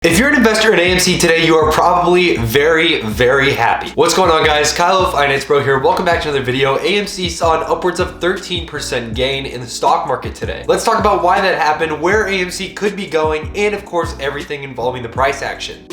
If you're an investor in AMC today, you are probably very, very happy. What's going on, guys? Kyle, Finance Bro here. Welcome back to another video. AMC saw an upwards of 13% gain in the stock market today. Let's talk about why that happened, where AMC could be going, and of course, everything involving the price action.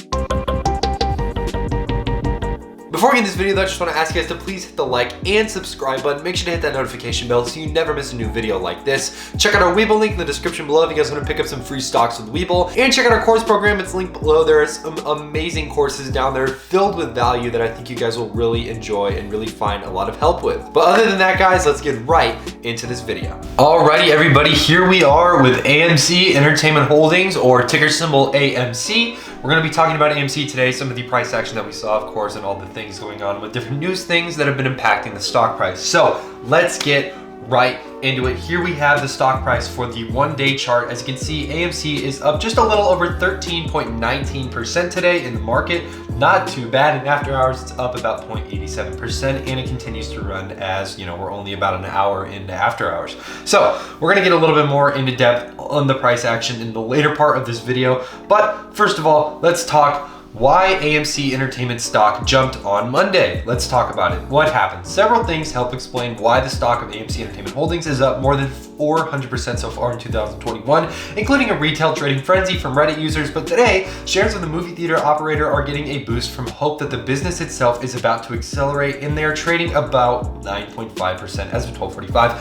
Before we get this video though, I just want to ask you guys to please hit the like and subscribe button. Make sure to hit that notification bell so you never miss a new video like this. Check out our WeBull link in the description below if you guys want to pick up some free stocks with WeBull. And check out our course program, it's linked below. There are some amazing courses down there filled with value that I think you guys will really enjoy and really find a lot of help with. But other than that, guys, let's get right into this video. Alrighty, everybody, here we are with AMC Entertainment Holdings, or ticker symbol AMC. We're going to be talking about AMC today, some of the price action that we saw, of course, and all the things going on with different news things that have been impacting the stock price. So let's get right into it. Here we have the stock price for the one-day chart. As you can see, AMC is up just a little over 13.19% today in the market. Not too bad. In after hours, it's up about 0.87%, and it continues to run as, we're only about an hour into after hours. So we're gonna get a little bit more into depth on the price action in the later part of this video. But first of all, let's talk why AMC Entertainment stock jumped on Monday. Let's talk about it. What happened? Several things help explain why the stock of AMC Entertainment Holdings is up more than 400% so far in 2021, including a retail trading frenzy from Reddit users. But today, shares of the movie theater operator are getting a boost from hope that the business itself is about to accelerate, and they are trading about 9.5% as of 12:45.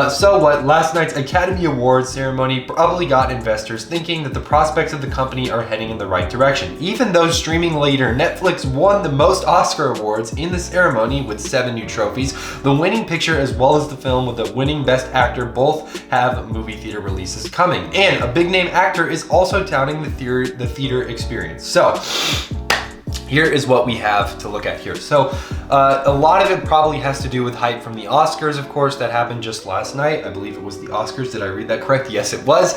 So what? Last night's Academy Awards ceremony probably got investors thinking that the prospects of the company are heading in the right direction. Even though streaming leader Netflix won the most Oscar awards in the ceremony with 7 new trophies, the winning picture as well as the film with the winning best actor both have movie theater releases coming. And a big name actor is also touting the theater experience. So here is what we have to look at here. So a lot of it probably has to do with hype from the Oscars, of course, that happened just last night. I believe it was the Oscars. Did I read that correct? Yes, it was.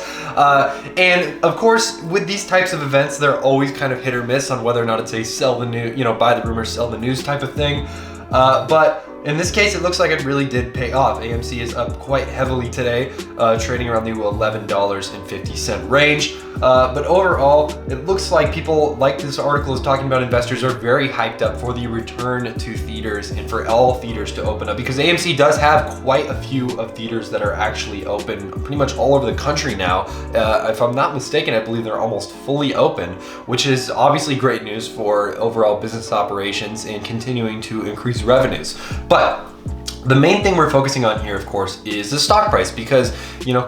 And of course, with these types of events, they're always kind of hit or miss on whether or not it's a sell the news, buy the rumor, sell the news type of thing. But in this case, it looks like it really did pay off. AMC is up quite heavily today, trading around the $11.50 range. But overall, it looks like people, like this article is talking about, investors are very hyped up for the return to theaters and for all theaters to open up, because AMC does have quite a few of theaters that are actually open pretty much all over the country now. If I'm not mistaken, I believe they're almost fully open, which is obviously great news for overall business operations and continuing to increase revenues. But the main thing we're focusing on here, of course, is the stock price, because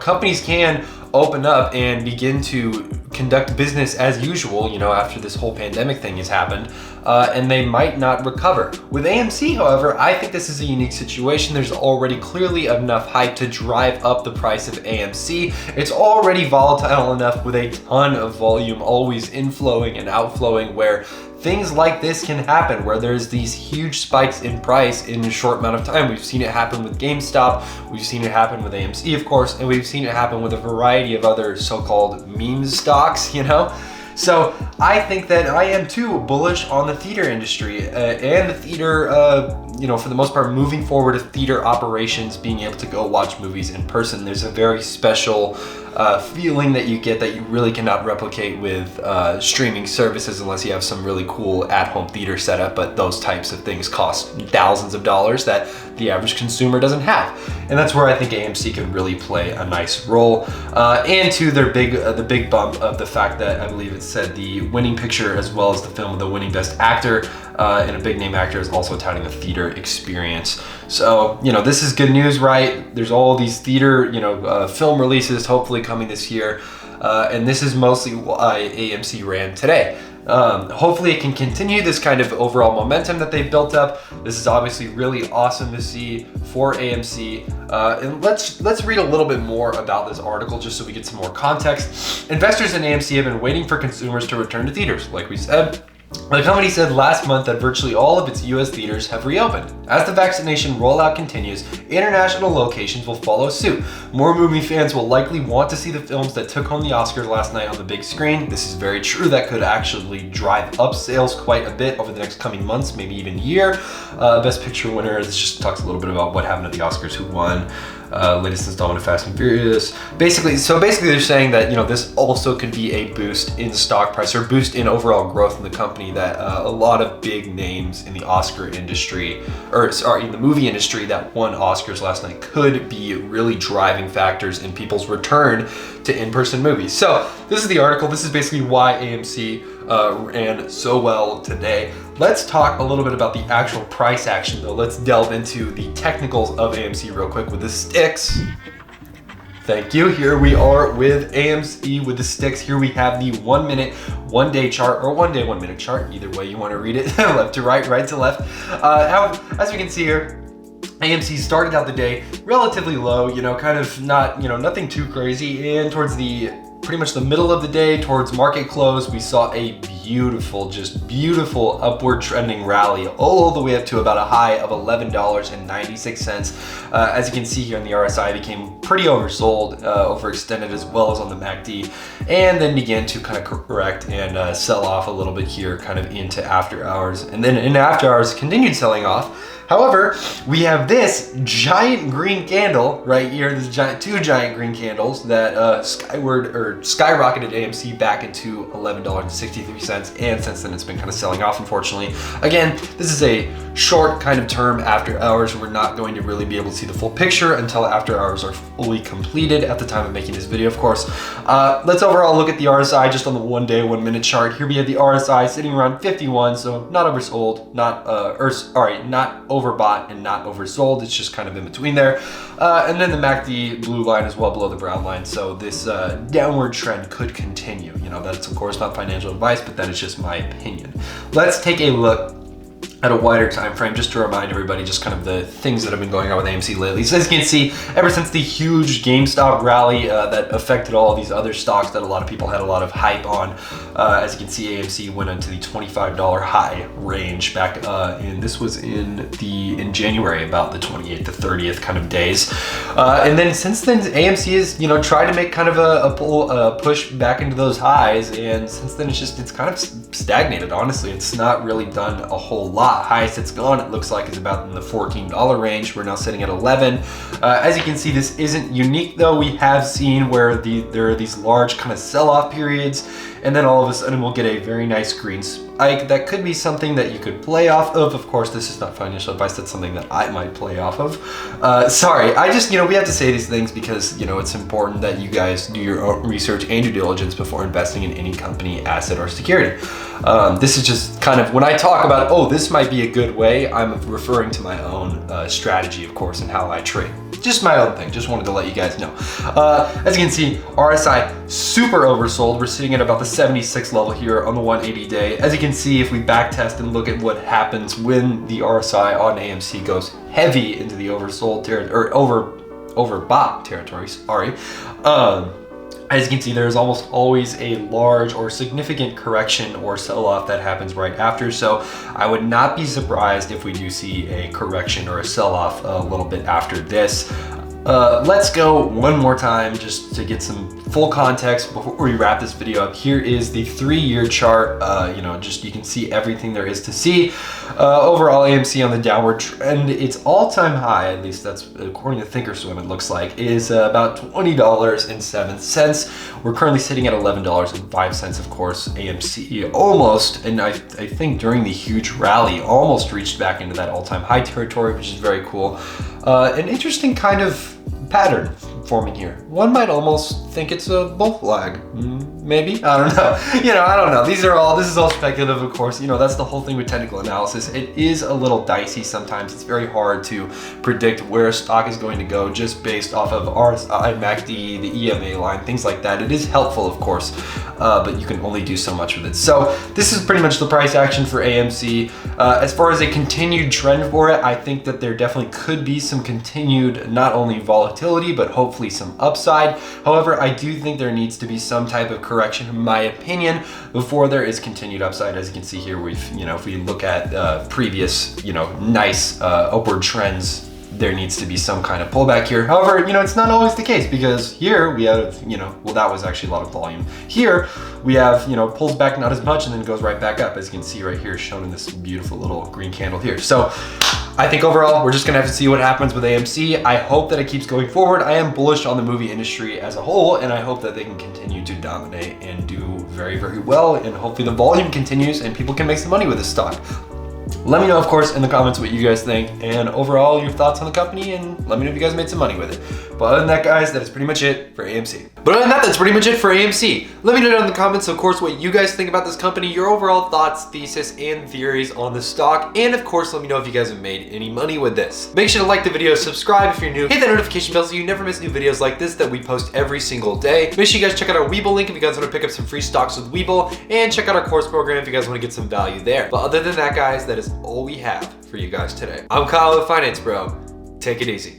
companies can open up and begin to conduct business as usual, after this whole pandemic thing has happened, and they might not recover. With AMC, however, I think this is a unique situation. There's already clearly enough hype to drive up the price of AMC. It's already volatile enough with a ton of volume always inflowing and outflowing, where things like this can happen, where there's these huge spikes in price in a short amount of time. We've seen it happen with GameStop, we've seen it happen with AMC, of course, and we've seen it happen with a variety of other so-called meme stocks, So I think that I am too bullish on the theater industry and the theater, for the most part, moving forward with theater operations, being able to go watch movies in person. There's a very special feeling that you get that you really cannot replicate with streaming services unless you have some really cool at-home theater setup, but those types of things cost thousands of dollars that the average consumer doesn't have. And that's where I think AMC can really play a nice role. And to their the big bump of the fact that I believe it said the winning picture as well as the film with the winning best actor and a big name actor is also touting a theater experience. So, this is good news, right? There's all these theater, film releases hopefully coming this year. And this is mostly why AMC ran today. Hopefully it can continue this kind of overall momentum that they've built up. This is obviously really awesome to see for AMC. And let's read a little bit more about this article just so we get some more context. Investors in AMC have been waiting for consumers to return to theaters, like we said. The company said last month that virtually all of its US theaters have reopened. As the vaccination rollout continues, international locations will follow suit. More movie fans will likely want to see the films that took home the Oscars last night on the big screen. This is very true. That could actually drive up sales quite a bit over the next coming months, maybe even year. Best Picture winner, this just talks a little bit about what happened at the Oscars, who won. latest installment of Fast and Furious. Basically they're saying that, you know, this also could be a boost in stock price or boost in overall growth in the company, that a lot of big names in the Oscar industry, or sorry, in the movie industry that won Oscars last night could be really driving factors in people's return to in-person movies. So this is the article. This is basically why AMC ran so well today. Let's talk a little bit about the actual price action though. Let's delve into the technicals of AMC real quick with the sticks. Thank you. Here we are with AMC with the sticks. Here we have the 1 minute, 1 day chart, or 1 day, 1 minute chart. Either way you want to read it, left to right, right to left. As we can see here, AMC started out the day relatively low, you know, kind of not, you know, nothing too crazy. And towards the pretty much the middle of the day, towards market close, we saw a beautiful, just beautiful upward trending rally all the way up to about a high of $11.96. As you can see here in the RSI, became pretty oversold, overextended, as well as on the MACD, and then began to kind of correct and sell off a little bit here kind of into after hours. And then in after hours, continued selling off. However, we have this giant green candle right here, this two giant green candles that skyrocketed AMC back into $11.63, and since then it's been kind of selling off, unfortunately. Again, this is a short kind of term after hours. We're not going to really be able to see the full picture until after hours are fully completed at the time of making this video, of course. Let's overall look at the RSI just on the 1 day, 1 minute chart. Here we have the RSI sitting around 51, so not oversold, not overbought and not oversold. It's just kind of in between there. And then the MACD blue line is well below the brown line, so this downward trend could continue. You know, that's of course not financial advice, but that is just my opinion. Let's take a look at a wider time frame just to remind everybody just kind of the things that have been going on with AMC lately. So as you can see, ever since the huge GameStop rally that affected all these other stocks that a lot of people had a lot of hype on, as you can see, AMC went into the $25 high range back this was in January, about the 28th to 30th kind of days. And then since then, AMC has, you know, tried to make kind of a push back into those highs, and since then it's kind of stagnated, honestly. It's not really done a whole lot. Highest it's gone, it looks like, is about in the $14 range. We're now sitting at 11. As you can see, this isn't unique though. We have seen where there are these large kind of sell-off periods, and then all of a sudden we'll get a very nice green spike. That could be something that you could play off of. Of course, this is not financial advice. That's something that I might play off of. Sorry, I just, you know, we have to say these things because, you know, it's important that you guys do your own research and due diligence before investing in any company, asset, or security. This is just kind of, when I talk about, oh, this might be a good way, I'm referring to my own strategy, of course, and how I trade. Just my own thing, just wanted to let you guys know. As you can see, RSI super oversold. We're sitting at about the 76 level here on the 180 day. As you can see, if we back test and look at what happens when the RSI on AMC goes heavy into the oversold territory, or overbought territory, sorry. As you can see, there's almost always a large or significant correction or sell-off that happens right after. So I would not be surprised if we do see a correction or a sell-off a little bit after this. Let's go one more time just to get some full context before we wrap this video up. Here is the 3-year chart. You know, just you can see everything there is to see. Overall, AMC on the downward trend, its all-time high, at least that's according to Thinkorswim, it looks like, is about $20.07. We're currently sitting at $11.05, of course. AMC almost, and I think during the huge rally, almost reached back into that all-time high territory, which is very cool. An interesting kind of pattern forming here. One might almost think it's a bull flag. Maybe, I don't know. You know, I don't know. This is all speculative, of course. You know, that's the whole thing with technical analysis. It is a little dicey sometimes. It's very hard to predict where a stock is going to go just based off of RSI, MACD, the EMA line, things like that. It is helpful, of course, but you can only do so much with it. So this is pretty much the price action for AMC. As far as a continued trend for it, I think that there definitely could be some continued, not only volatility, but hopefully some upside. However, I do think there needs to be some type of correction, in my opinion, before there is continued upside. As you can see here, we've, you know, if we look at previous, you know, nice upward trends there needs to be some kind of pullback here. However, you know, it's not always the case, because here we have, you know, well, that was actually a lot of volume. Here we have, you know, pulls back not as much and then goes right back up, as you can see right here, shown in this beautiful little green candle here. So I think overall, we're just gonna have to see what happens with AMC. I hope that it keeps going forward. I am bullish on the movie industry as a whole, and I hope that they can continue to dominate and do very, very well. And hopefully the volume continues and people can make some money with this stock. Let me know, of course, in the comments what you guys think, and overall your thoughts on the company, and let me know if you guys made some money with it. But other than that, guys, that is pretty much it for AMC. But other than that, that's pretty much it for AMC. Let me know down in the comments, of course, what you guys think about this company, your overall thoughts, thesis, and theories on the stock, and of course, let me know if you guys have made any money with this. Make sure to like the video, subscribe if you're new, hit that notification bell so you never miss new videos like this that we post every single day. Make sure you guys check out our WeBull link if you guys want to pick up some free stocks with WeBull, and check out our course program if you guys want to get some value there. But other than that, guys, that is all we have for you guys today. I'm Kyle with Finance Bro. Take it easy.